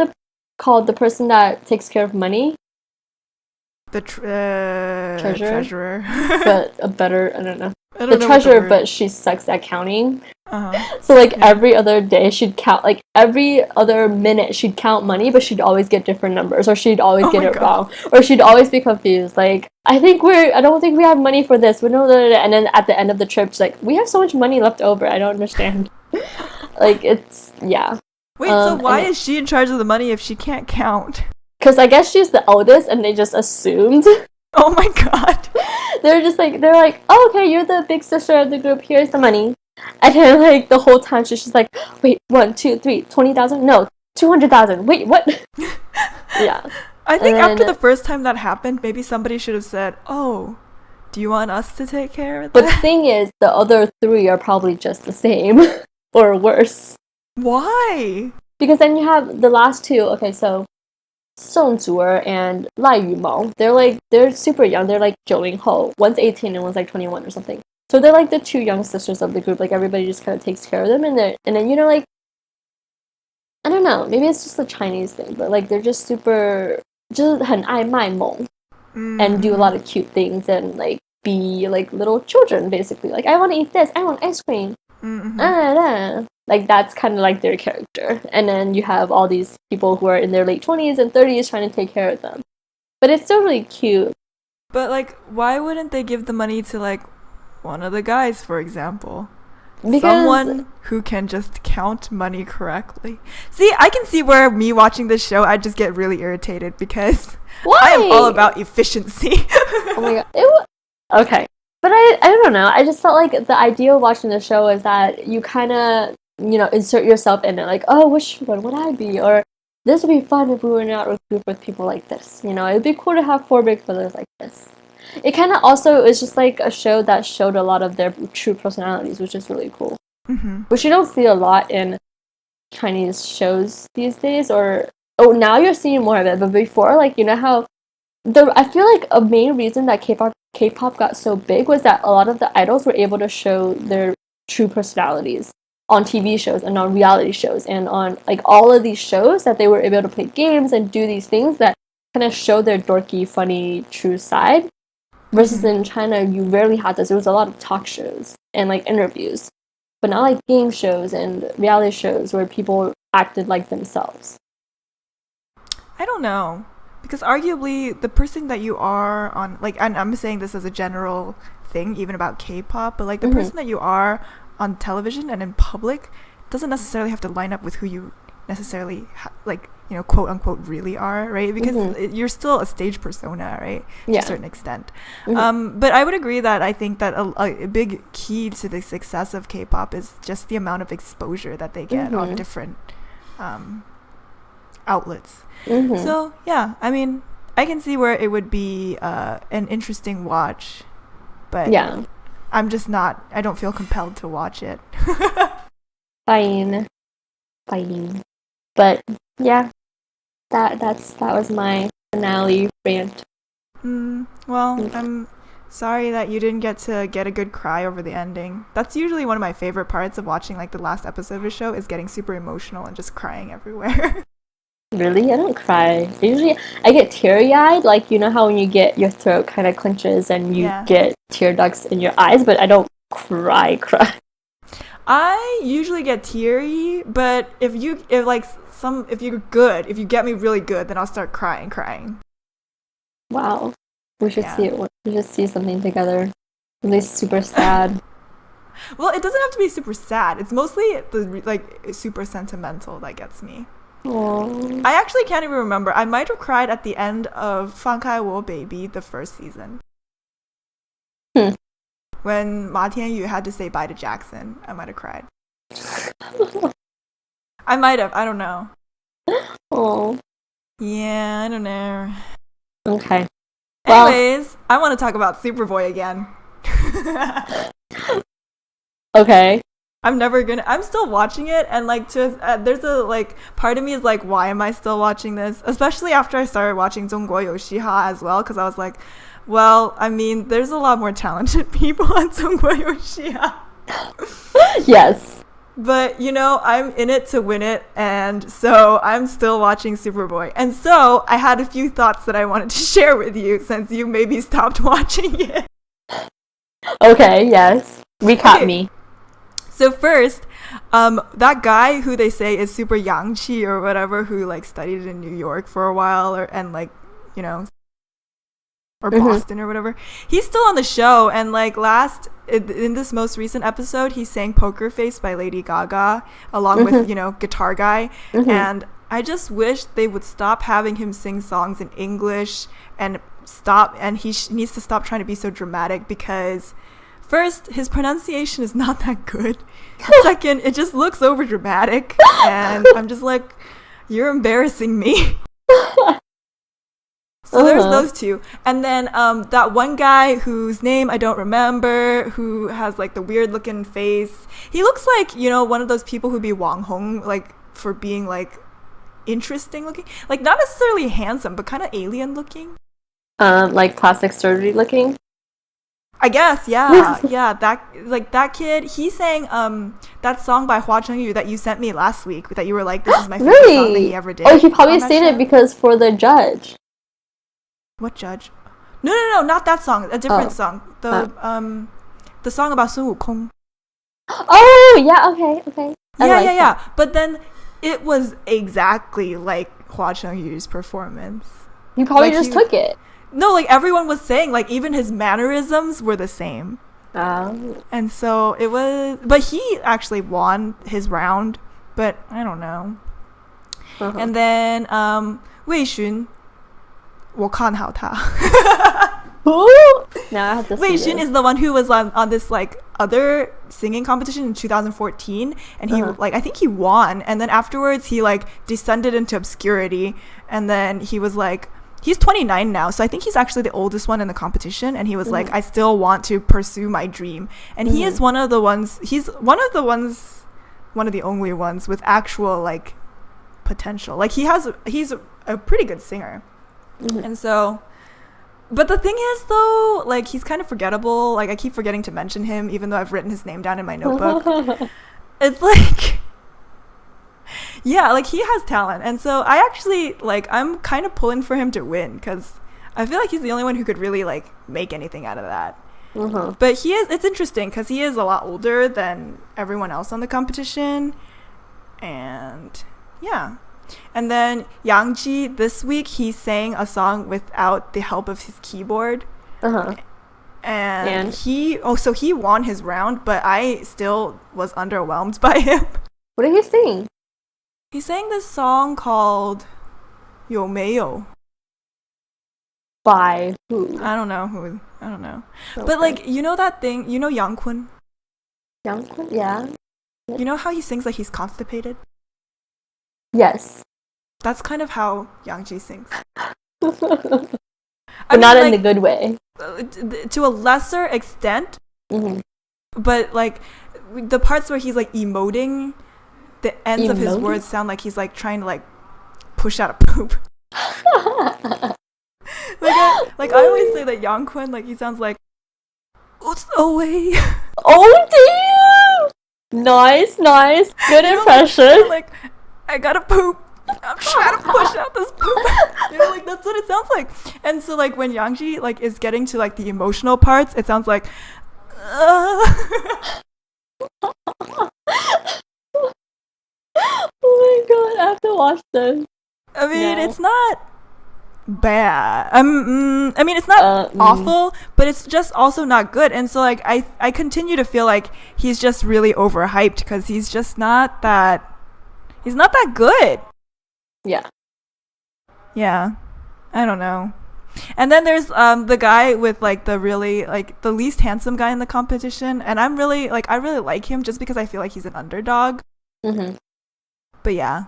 Speaker 2: called the person that takes care of money?
Speaker 1: The treasurer.
Speaker 2: But a better, I don't know. The treasurer, but she sucks at counting. So, like, every other day she'd count, like, every other minute she'd count money, but she'd always get different numbers, or she'd always get it wrong, or she'd always be confused. Like, I don't think we have money for this. We know that. And then at the end of the trip, she's like, we have so much money left over. I don't understand. Like, it's, yeah.
Speaker 1: Wait, so why is she in charge of the money if she can't count?
Speaker 2: Because I guess she's the eldest, and they just assumed.
Speaker 1: Oh my god.
Speaker 2: They're like, oh, okay, you're the big sister of the group, here's the money. And then, like, the whole time she's just like, wait, 1, 2, 3, 20,000? No, 200,000. Wait, what? Yeah.
Speaker 1: I think
Speaker 2: then,
Speaker 1: after the first time that happened, maybe somebody should have said, "Oh, do you want us to take care of that?"
Speaker 2: But the thing is, the other three are probably just the same or worse.
Speaker 1: Why?
Speaker 2: Because then you have the last two. Okay, so Song Zuer and Lai Yumao. They're super young. They're like 90后. One's 18 and one's like 21 or something. So they're like the two young sisters of the group. Like everybody just kind of takes care of them, and then like I don't know. Maybe it's just a Chinese thing, but like they're just super, just 很爱卖萌 and do a lot of cute things and like be like little children basically. Like I want to eat this. I want ice cream. Like that's kind of like their character. And then you have all these people who are in their late 20s and 30s trying to take care of them. But it's still really cute.
Speaker 1: But like, why wouldn't they give the money to like one of the guys, for example? Because someone who can just count money correctly. See, I can see where me watching this show, I just get really irritated because I am all about efficiency.
Speaker 2: Oh my god. Okay. But I don't know. I just felt like the idea of watching the show is that you kind of, insert yourself in it. Like, oh, which one would I be? Or this would be fun if we were not a group with people like this. It'd be cool to have 4 big brothers like this. It kind of also is just like a show that showed a lot of their true personalities, which is really cool. Which you don't see a lot in Chinese shows these days. Now you're seeing more of it. But before, like, how I feel like a main reason that K-pop got so big was that a lot of the idols were able to show their true personalities on TV shows and on reality shows and on like all of these shows, that they were able to play games and do these things that kind of show their dorky, funny, true side. Versus in China, you rarely had this. There was a lot of talk shows and like interviews, but not like game shows and reality shows where people acted like themselves.
Speaker 1: I don't know. Because arguably, the person that you are on, like, and I'm saying this as a general thing, even about K-pop, but like the person that you are on television and in public doesn't necessarily have to line up with who you necessarily, quote unquote, really are, right? Because you're still a stage persona, right?
Speaker 2: Yeah.
Speaker 1: To a certain extent. But I would agree that I think that a big key to the success of K-pop is just the amount of exposure that they get on different outlets. So yeah, I mean, I can see where it would be an interesting watch, but yeah, I'm just not, I don't feel compelled to watch it.
Speaker 2: Fine. But yeah, that was my finale rant.
Speaker 1: Well, I'm sorry that you didn't get to get a good cry over the ending. That's usually one of my favorite parts of watching like the last episode of a show, is getting super emotional and just crying everywhere.
Speaker 2: Really? I don't cry. Usually I get teary-eyed, like how when you get your throat kind of clenches and you get tear ducts in your eyes, but I don't cry.
Speaker 1: I usually get teary, but if you get me really good, then I'll start crying.
Speaker 2: Wow. We should see it. We should see something together. At least super sad.
Speaker 1: Well, it doesn't have to be super sad. It's mostly super sentimental that gets me.
Speaker 2: Aww.
Speaker 1: I actually can't even remember. I might have cried at the end of 放开我 Baby, the first season. When Ma Tianyu had to say bye to Jackson, I might have cried. I might have. I don't know.
Speaker 2: Oh.
Speaker 1: Yeah, I don't know.
Speaker 2: Okay.
Speaker 1: Anyways, I want to talk about Superboy again.
Speaker 2: Okay.
Speaker 1: I'm still watching it, and there's a part of me is like, why am I still watching this? Especially after I started watching 中国有嘻哈 as well, because I was like, well, I mean, there's a lot more talented people on 中国有嘻哈.
Speaker 2: Yes.
Speaker 1: But, I'm in it to win it, and so I'm still watching Superboy. And so I had a few thoughts that I wanted to share with you, since you maybe stopped watching it.
Speaker 2: Okay, yes. Recap me.
Speaker 1: So first, that guy who they say is super Yangchi or whatever, who studied in New York for a while, or Boston or whatever, he's still on the show. And in this most recent episode, he sang Poker Face by Lady Gaga along with Guitar Guy. And I just wish they would stop having him sing songs in English and he needs to stop trying to be so dramatic, because first, his pronunciation is not that good. Second, it just looks over dramatic, and I'm just like, you're embarrassing me. So there's those two. And then that one guy whose name I don't remember, who has like the weird looking face. He looks like, you know, one of those people who'd be Wang Hong, like for being like interesting looking. Like not necessarily handsome, but kind of alien looking.
Speaker 2: Like plastic surgery looking?
Speaker 1: I guess, yeah. Yeah, that kid, he sang that song by Hua Chengyu that you sent me last week that you were like, this is my favorite song that he ever did.
Speaker 2: Oh, he probably sang it because for the judge.
Speaker 1: What judge? No, not that song. A different song. The song about Sun Wukong.
Speaker 2: Oh, yeah, okay.
Speaker 1: Yeah. But then it was exactly like Hua Chengyu's performance.
Speaker 2: He probably just took it.
Speaker 1: No, like everyone was saying, like even his mannerisms were the same. And so it was, but he actually won his round, but I don't know. And then Wei Xun, 我看好他.
Speaker 2: Who? Now I have to see
Speaker 1: Wei Xun is the one who was on this like other singing competition in 2014, and he like I think he won, and then afterwards he like descended into obscurity, and then he was like, he's 29 now, so I think he's actually the oldest one in the competition, and he was like, I still want to pursue my dream. And he is one of the only ones with actual like potential. Like he's a pretty good singer. And so, but the thing is though, like he's kind of forgettable. Like I keep forgetting to mention him even though I've written his name down in my notebook. It's like, yeah, like he has talent, and so I actually like I'm kind of pulling for him to win because I feel like he's the only one who could really like make anything out of that. But it's interesting because he is a lot older than everyone else on the competition, and yeah. And then Yang Ji, this week he sang a song without the help of his keyboard, and he won his round, but I still was underwhelmed by him.
Speaker 2: What did he sing?
Speaker 1: He sang this song called 有没有
Speaker 2: By who?
Speaker 1: I don't know. Okay. But like, you know that thing, you know Yuchun?
Speaker 2: Yuchun? Yeah.
Speaker 1: You know how he sings like he's constipated?
Speaker 2: Yes.
Speaker 1: That's kind of how Yang Ji sings.
Speaker 2: But not in the good way.
Speaker 1: To a lesser extent. But like the parts where he's like emoting, the ends of his words sound like he's like trying to like push out a poop. like I always say that Yuchun, like he sounds like "What's away."
Speaker 2: Oh damn! Nice. Good impression.
Speaker 1: Like I gotta poop. I'm trying to push out this poop. You know, like that's what it sounds like. And so like when Yangji like is getting to like the emotional parts, it sounds like
Speaker 2: Oh my god, I have to watch this.
Speaker 1: I mean, it's not bad. I mean, it's not awful, but it's just also not good. And so like I continue to feel like he's just really overhyped because he's just not that good. Yeah. I don't know. And then there's the guy with like the really like the least handsome guy in the competition, and I really like him just because I feel like he's an underdog. But yeah,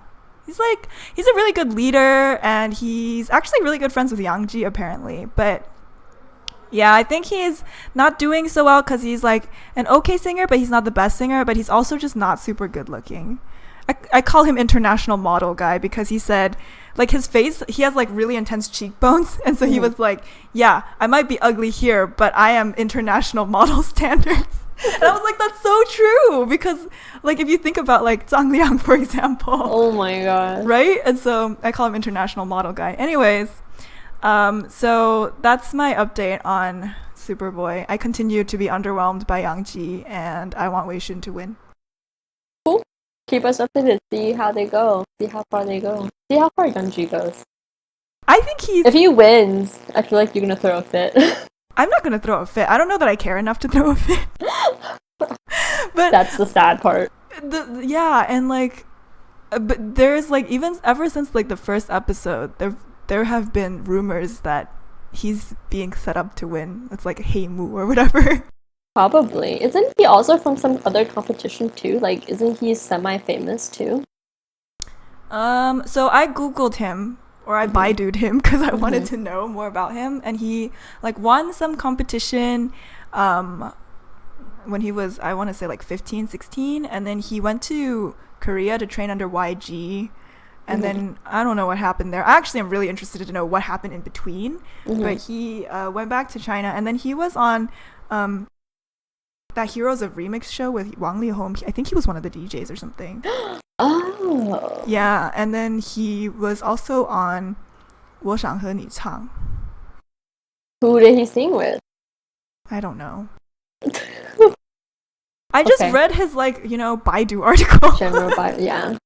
Speaker 1: he's a really good leader, and he's actually really good friends with Yang Ji apparently. But yeah, I think he's not doing so well because he's like an okay singer, but he's not the best singer, but he's also just not super good looking. I call him international model guy because he said like his face, he has like really intense cheekbones, and so he was like, yeah, I might be ugly here, but I am international model standards. And I was like, that's so true, because like if you think about like Zhang Liang, for example.
Speaker 2: Oh my god.
Speaker 1: Right? And so I call him international model guy. Anyways, so that's my update on Superboy. I continue to be underwhelmed by Yang Ji, and I want Wei Xun to win.
Speaker 2: Cool. Keep us updated. See how they go. See how far they go. See how far Yang Ji goes.
Speaker 1: I think
Speaker 2: if he wins, I feel like you're gonna throw a fit.
Speaker 1: I'm not gonna throw a fit. I don't know that I care enough to throw a fit. But
Speaker 2: that's the sad part.
Speaker 1: Yeah, and like, but there's like even ever since like the first episode, there have been rumors that he's being set up to win. It's like Hey Moo or whatever.
Speaker 2: Probably. Isn't he also from some other competition too? Like, isn't he semi-famous too?
Speaker 1: So I googled him or I Baidu'd him because I wanted to know more about him. And he like won some competition when he was, I want to say like 15, 16. And then he went to Korea to train under YG. And then I don't know what happened there. Actually, I'm really interested to know what happened in between. But he went back to China, and then he was on that Heroes of Remix show with Wang Lihong. I think he was one of the DJs or something.
Speaker 2: Oh.
Speaker 1: Yeah, and then he was also on 我想和你唱.
Speaker 2: Who did he sing with?
Speaker 1: I don't know. I just read his Baidu article.
Speaker 2: General Baidu, yeah.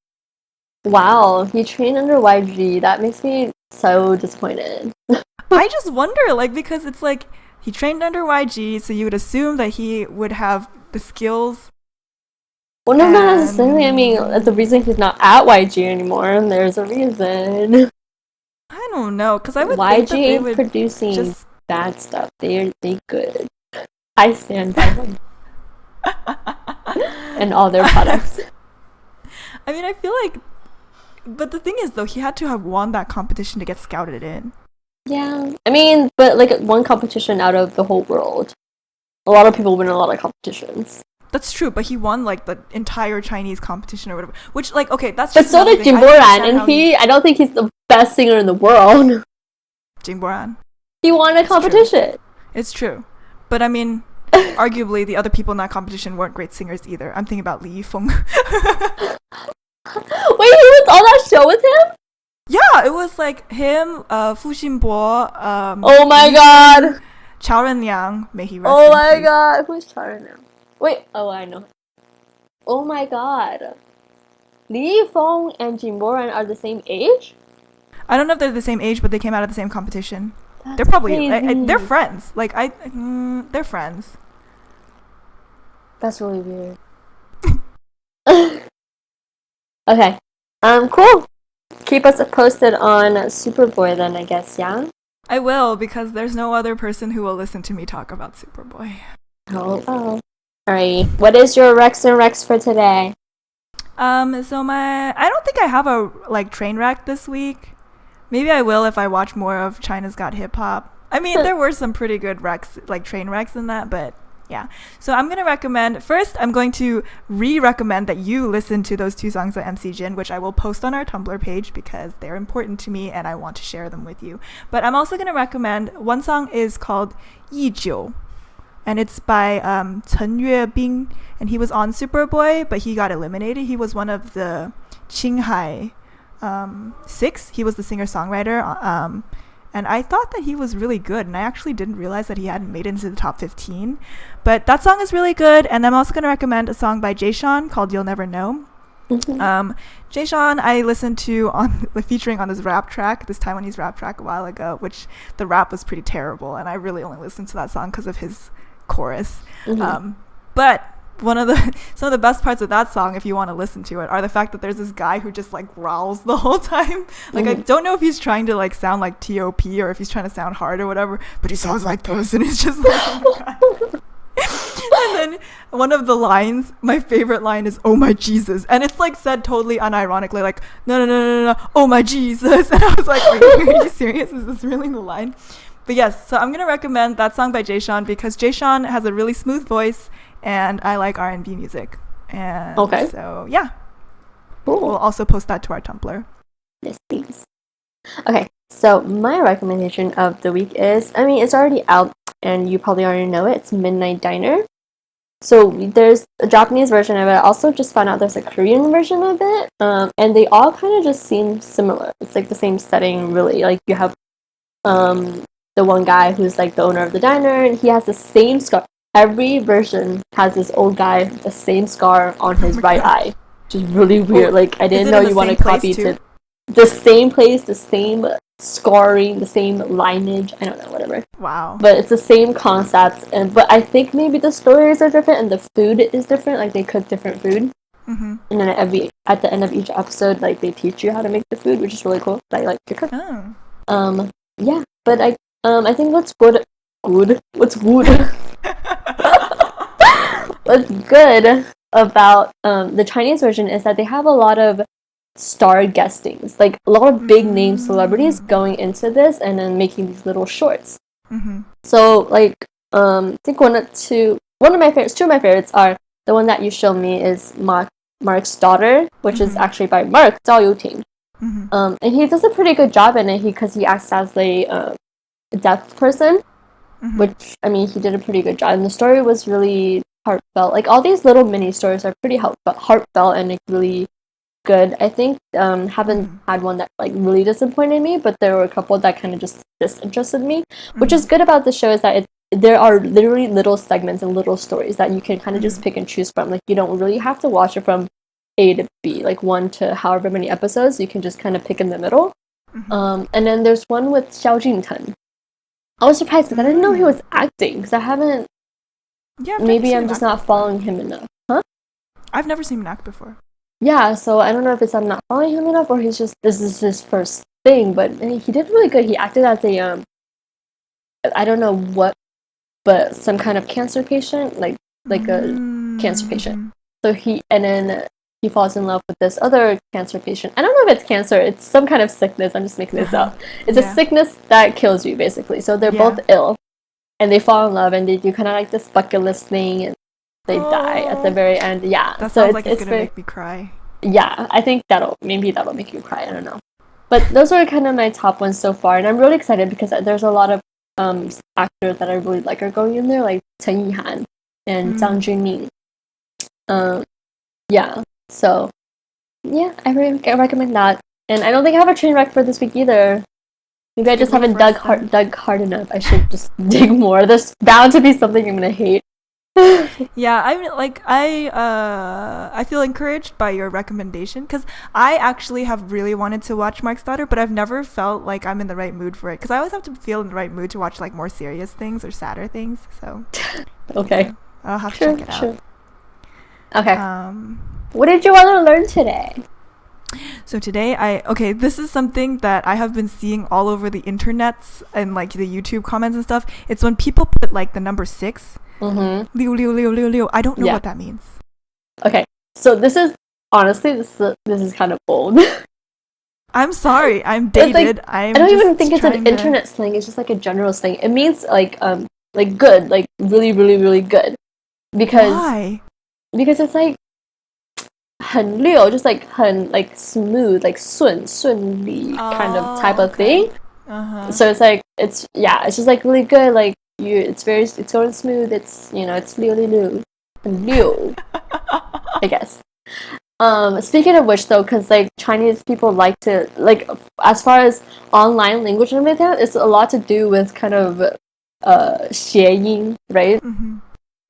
Speaker 2: Wow, he trained under YG. That makes me so disappointed.
Speaker 1: I just wonder, because it's like he trained under YG, so you would assume that he would have the skills.
Speaker 2: Well, no, not necessarily. I mean, that's the reason he's not at YG anymore, and there's a reason.
Speaker 1: I don't know, because I would
Speaker 2: YG
Speaker 1: think that they would
Speaker 2: producing bad stuff. They good. I stand by them. And all their products.
Speaker 1: I mean, I feel like, but the thing is, though, he had to have won that competition to get scouted in.
Speaker 2: Yeah, I mean, but like one competition out of the whole world. A lot of people win a lot of competitions.
Speaker 1: That's true, but he won like the entire Chinese competition or whatever. Which, like, okay, that's.
Speaker 2: But so did Jimboran, and I don't think he's the best singer in the world.
Speaker 1: Jimboran.
Speaker 2: He won a competition.
Speaker 1: It's true, but I mean, arguably the other people in that competition weren't great singers either. I'm thinking about Li Yifeng.
Speaker 2: Wait, he was on that show with him?
Speaker 1: Yeah, it was like him, Fu Xinbo,
Speaker 2: oh my god!
Speaker 1: Chao Renliang, may he rest
Speaker 2: oh
Speaker 1: in
Speaker 2: my
Speaker 1: peace.
Speaker 2: God, who's Chao Renliang? Wait, oh, I know. Oh my god. Li Yifeng and Jimboran are the same age?
Speaker 1: I don't know if they're the same age, but they came out of the same competition.
Speaker 2: That's
Speaker 1: they're probably
Speaker 2: crazy.
Speaker 1: they're friends. Like they're friends.
Speaker 2: That's really weird. Okay. Cool. Keep us posted on Superboy then, I guess, yeah?
Speaker 1: I will, because there's no other person who will listen to me talk about Superboy.
Speaker 2: Oh. Alright. What is your Rex and Rex for today?
Speaker 1: So I don't think I have a train wreck this week. Maybe I will if I watch more of China's Got Hip Hop. I mean, there were some pretty good wrecks, like train wrecks in that, but yeah. So I'm going to recommend, first I'm going to recommend that you listen to those 2 songs by MC Jin, which I will post on our Tumblr page because they're important to me and I want to share them with you. But I'm also going to recommend, one song is called Yi Jiu, and it's by Chen Yuebing, and he was on Superboy, but he got eliminated. He was one of the Qinghai 6. He was the singer-songwriter, and I thought that he was really good, and I actually didn't realize that he hadn't made it into the top 15. But that song is really good, and I'm also going to recommend a song by Jason called You'll Never Know. Jason I listened to featuring on this rap track, this Taiwanese rap track a while ago, which the rap was pretty terrible, and I really only listened to that song because of his chorus. But some of the best parts of that song, if you want to listen to it, are the fact that there's this guy who just like growls the whole time. Like I don't know if he's trying to like sound like T.O.P. or if he's trying to sound hard or whatever, but he sounds like this, and it's just like, oh my God. And then one of the lines, my favorite line is, "Oh my Jesus," and it's like said totally unironically, like no, oh my Jesus. And I was like, are you serious? Is this really the line? But yes, so I'm gonna recommend that song by Jason because Jason has a really smooth voice and I like R&B music. And so yeah, cool. We'll also post that to our Tumblr.
Speaker 2: Yes, please. Okay, so my recommendation of the week is, I mean, it's already out and you probably already know it. It's Midnight Diner. So there's a Japanese version of it. I also just found out there's a Korean version of it. And they all kind of just seem similar. It's like the same setting, really. Like you have the one guy who's like the owner of the diner, and he has the same scar. Every version has this old guy with the same scar on his right eye, which is really weird. Like I didn't know you want to copy to the same place, the same scarring, the same lineage. I don't know, whatever.
Speaker 1: Wow.
Speaker 2: But it's the same concept, but I think maybe the stories are different and the food is different. Like they cook different food, and then at the end of each episode, like they teach you how to make the food, which is really cool. I like to cook.
Speaker 1: Oh.
Speaker 2: Yeah, but I think what's good. What's good? What's good about the Chinese version is that they have a lot of star guestings, like a lot of big name celebrities going into this and then making these little shorts. So like I think two of my favorites are the one that you showed me is Mark's daughter, which is actually by Mark Zhao Youting. And he does a pretty good job in it because he acts as a deaf person, which I mean he did a pretty good job, and the story was really heartfelt. Like all these little mini stories are pretty heartfelt and like really good. I think haven't had one that like really disappointed me, but there were a couple that kind of just disinterested me. Which is good about the show is that there are literally little segments and little stories that you can kind of just pick and choose from. Like you don't really have to watch it from A to B, like 1 to however many episodes. You can just kind of pick in the middle. And then there's one with Xiao Jingten. I was surprised because I didn't know he was acting because I haven't. Yeah, maybe I'm just not following him enough. Huh?
Speaker 1: I've never seen him act before.
Speaker 2: Yeah, so I don't know if it's I'm not following him enough or he's just this is his first thing, but he did really good. He acted as a I don't know what, but some kind of cancer patient, like a cancer patient. So he falls in love with this other cancer patient. I don't know if it's cancer, it's some kind of sickness. I'm just making this up. It's a sickness that kills you basically. So they're both ill and they fall in love and they do kind of like this bucket list thing and they die at the very end. Yeah.
Speaker 1: That sounds like it's gonna make me cry.
Speaker 2: Yeah, I think that'll make you cry. I don't know. But those are kind of my top ones so far, and I'm really excited because there's a lot of actors that I really like are going in there, like Chen Yihan and Zhang Junning. Yeah. So yeah, I recommend that. And I don't think I have a train wreck for this week either. Maybe I just haven't dug hard enough. I should just dig more. There's bound to be something I'm gonna hate.
Speaker 1: Yeah, I mean, like I feel encouraged by your recommendation because I actually have really wanted to watch Mark's Daughter, but I've never felt like I'm in the right mood for it because I always have to feel in the right mood to watch like more serious things or sadder things. So
Speaker 2: okay,
Speaker 1: I'll have to check it out.
Speaker 2: Okay. What did you want to learn today?
Speaker 1: So today this is something that I have been seeing all over the internets and like the YouTube comments and stuff. It's when people put like the number 6. Liu, liu, liu, liu, liu. I don't know what that means.
Speaker 2: Okay, so this is honestly this is kind of old.
Speaker 1: I'm sorry, I'm dated. Like,
Speaker 2: I don't even think it's an internet slang. It's just like a general slang. It means like good, like really, really, really good. Because
Speaker 1: why?
Speaker 2: Because it's like 很溜, just like 很 like smooth, like 顺利 kind of type of thing. So it's like it's just like really good, like it's going smooth, it's it's liu I guess. Speaking of which though, because like Chinese people like to like as far as online language and everything, it's a lot to do with kind of 谐音, right?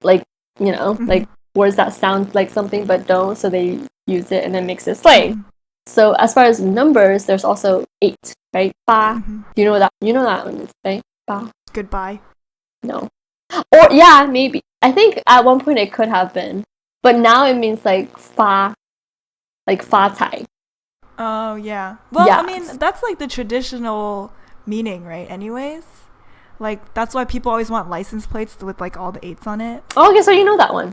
Speaker 2: Like like words that sound like something but don't, so they use it and then mix it slang. So as far as numbers, there's also 8, right? Ba. You know that one is, right? Ba.
Speaker 1: Goodbye.
Speaker 2: No. Or yeah, maybe. I think at one point it could have been, but now it means like fa, like fa cai.
Speaker 1: Oh yeah. Well, I mean that's like the traditional meaning, right? Anyways, like that's why people always want license plates with like all the 8s on it.
Speaker 2: Oh, okay, so you know that one.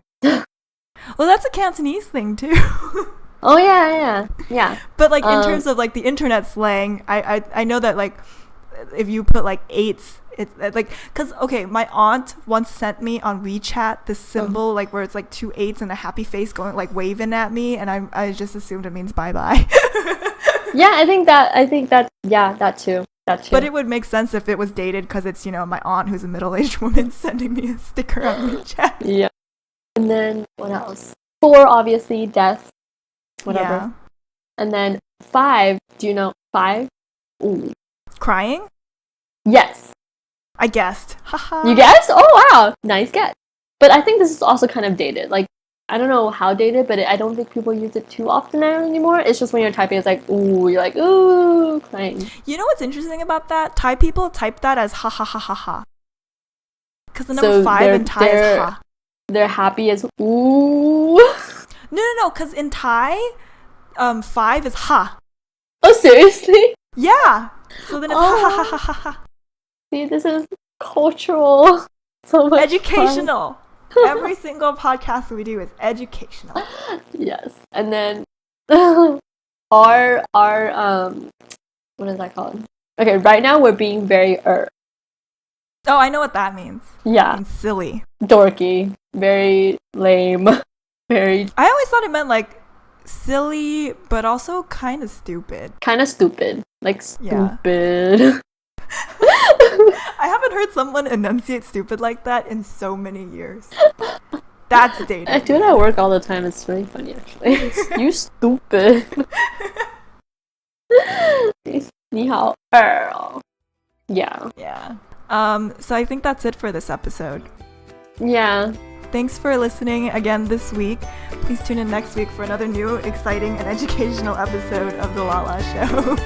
Speaker 1: Well, that's a Cantonese thing too.
Speaker 2: Oh yeah.
Speaker 1: But like in terms of like the internet slang, I know that like if you put like 8s, it's like because okay, my aunt once sent me on WeChat this symbol like where it's like 2 8s and a happy face going like waving at me, and I just assumed it means bye bye.
Speaker 2: Yeah, I think that that too.
Speaker 1: But it would make sense if it was dated because it's my aunt who's a middle-aged woman sending me a sticker on WeChat.
Speaker 2: Yeah. And then what else? 4, obviously, death, whatever.
Speaker 1: Yeah.
Speaker 2: And then 5. Do you know 5? Ooh.
Speaker 1: Crying?
Speaker 2: Yes.
Speaker 1: I guessed. Haha.
Speaker 2: You guessed? Oh wow, nice guess. But I think this is also kind of dated. Like I don't know how dated, but I don't think people use it too often anymore. It's just when you're typing, it's like ooh, you're like ooh, crying.
Speaker 1: You know what's interesting about that? Thai people type that as ha ha ha ha ha. Because the number 5 in Thai is ha.
Speaker 2: They're happy as ooh.
Speaker 1: No. Because in Thai, 5 is ha.
Speaker 2: Oh, seriously?
Speaker 1: Yeah. So then it's ha ha ha ha ha.
Speaker 2: See, this is cultural. So much
Speaker 1: educational. Every single podcast we do is educational.
Speaker 2: Yes. And then our what is that called? Okay, right now we're being very
Speaker 1: Oh, I know what that means.
Speaker 2: Yeah.
Speaker 1: It means silly.
Speaker 2: Dorky. Very lame. Very...
Speaker 1: I always thought it meant like silly, but also kind of stupid.
Speaker 2: Kind of stupid. Like stupid.
Speaker 1: Yeah. I haven't heard someone enunciate stupid like that in so many years. That's dating.
Speaker 2: I do it at work all the time. It's really funny, actually. You stupid. 你好二. Yeah.
Speaker 1: Yeah. So I think that's it for this episode.
Speaker 2: Yeah.
Speaker 1: Thanks for listening again this week. Please tune in next week for another new, exciting, and educational episode of The Lala Show.